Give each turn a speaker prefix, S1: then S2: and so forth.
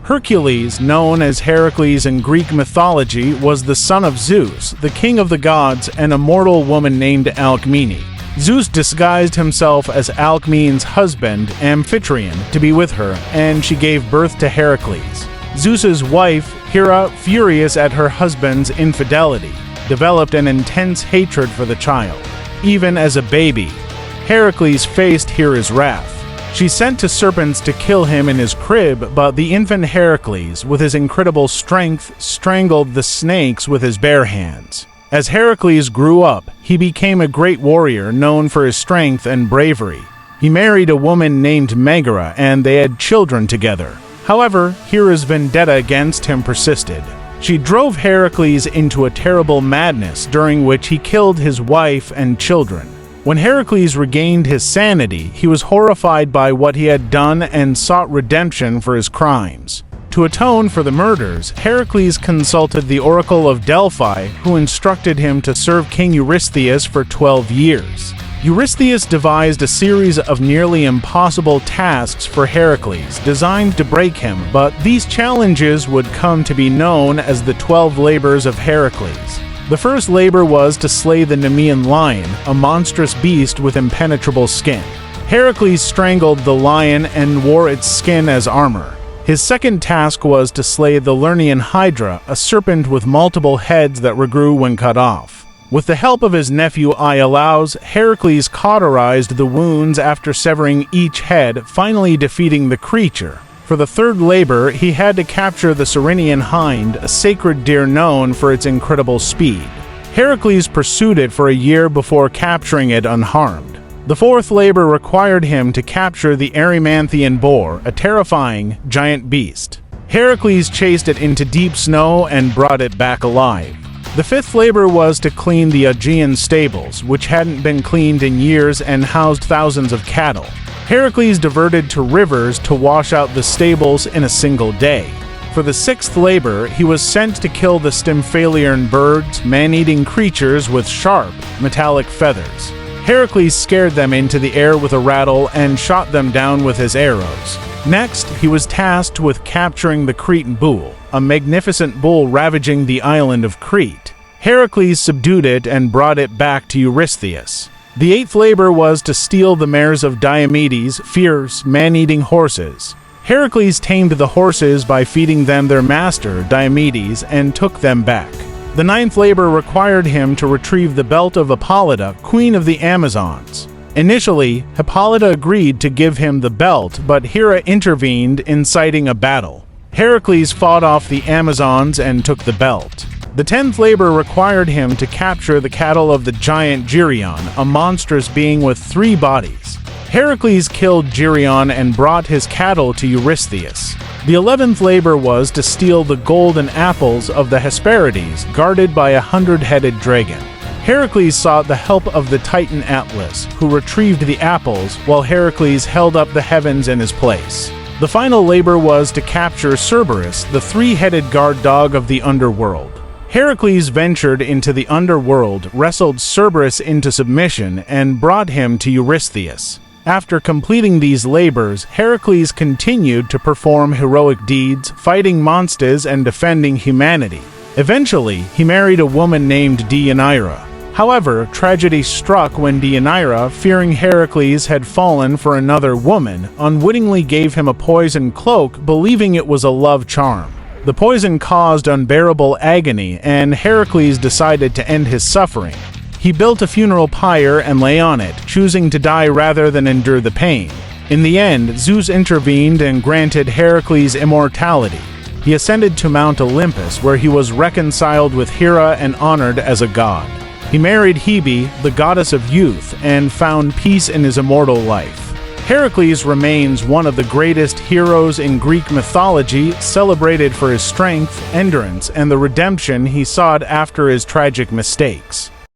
S1: Hercules, known as Hercules in Greek mythology, was the son of Zeus, the king of the gods, and a mortal woman named Alcmene. Zeus disguised himself as Alcmene's husband, Amphitryon, to be with her, and she gave birth to Heracles. Zeus's wife, Hera, furious at her husband's infidelity, developed an intense hatred for the child. Even as a baby, Heracles faced Hera's wrath. She sent two serpents to kill him in his crib, but the infant Heracles, with his incredible strength, strangled the snakes with his bare hands. As Heracles grew up, he became a great warrior known for his strength and bravery. He married a woman named Megara, and they had children together. However, Hera's vendetta against him persisted. She drove Heracles into a terrible madness, during which he killed his wife and children. When Heracles regained his sanity, he was horrified by what he had done and sought redemption for his crimes. To atone for the murders, Heracles consulted the Oracle of Delphi, who instructed him to serve King Eurystheus for 12 years. Eurystheus devised a series of nearly impossible tasks for Heracles, designed to break him, but these challenges would come to be known as the 12 labors of Heracles. The first labor was to slay the Nemean lion, a monstrous beast with impenetrable skin. Heracles strangled the lion and wore its skin as armor. His second task was to slay the Lernaean Hydra, a serpent with multiple heads that regrew when cut off. With the help of his nephew Iolaus, Heracles cauterized the wounds after severing each head, finally defeating the creature. For the third labor, he had to capture the Ceryneian hind, a sacred deer known for its incredible speed. Heracles pursued it for a year before capturing it unharmed. The fourth labor required him to capture the Erymanthian boar, a terrifying, giant beast. Heracles chased it into deep snow and brought it back alive. The fifth labor was to clean the Aegean stables, which hadn't been cleaned in years and housed thousands of cattle. Heracles diverted to rivers to wash out the stables in a single day. For the sixth labor, he was sent to kill the Stymphalian birds, man-eating creatures with sharp, metallic feathers. Heracles scared them into the air with a rattle and shot them down with his arrows. Next, he was tasked with capturing the Cretan bull, a magnificent bull ravaging the island of Crete. Heracles subdued it and brought it back to Eurystheus. The eighth labor was to steal the mares of Diomedes, fierce, man-eating horses. Heracles tamed the horses by feeding them their master, Diomedes, and took them back. The ninth labor required him to retrieve the belt of Hippolyta, queen of the Amazons. Initially, Hippolyta agreed to give him the belt, but Hera intervened, inciting a battle. Heracles fought off the Amazons and took the belt. The 10th labor required him to capture the cattle of the giant Geryon, a monstrous being with 3 bodies. Heracles killed Geryon and brought his cattle to Eurystheus. The 11th labor was to steal the golden apples of the Hesperides, guarded by a 100-headed dragon. Heracles sought the help of the Titan Atlas, who retrieved the apples, while Heracles held up the heavens in his place. The final labor was to capture Cerberus, the 3-headed guard dog of the underworld. Heracles ventured into the underworld, wrestled Cerberus into submission, and brought him to Eurystheus. After completing these labors, Heracles continued to perform heroic deeds, fighting monsters and defending humanity. Eventually, he married a woman named Deianira. However, tragedy struck when Deianira, fearing Heracles had fallen for another woman, unwittingly gave him a poison cloak, believing it was a love charm. The poison caused unbearable agony, and Heracles decided to end his suffering. He built a funeral pyre and lay on it, choosing to die rather than endure the pain. In the end, Zeus intervened and granted Heracles immortality. He ascended to Mount Olympus, where he was reconciled with Hera and honored as a god. He married Hebe, the goddess of youth, and found peace in his immortal life. Heracles remains one of the greatest heroes in Greek mythology, celebrated for his strength, endurance, and the redemption he sought after his tragic mistakes.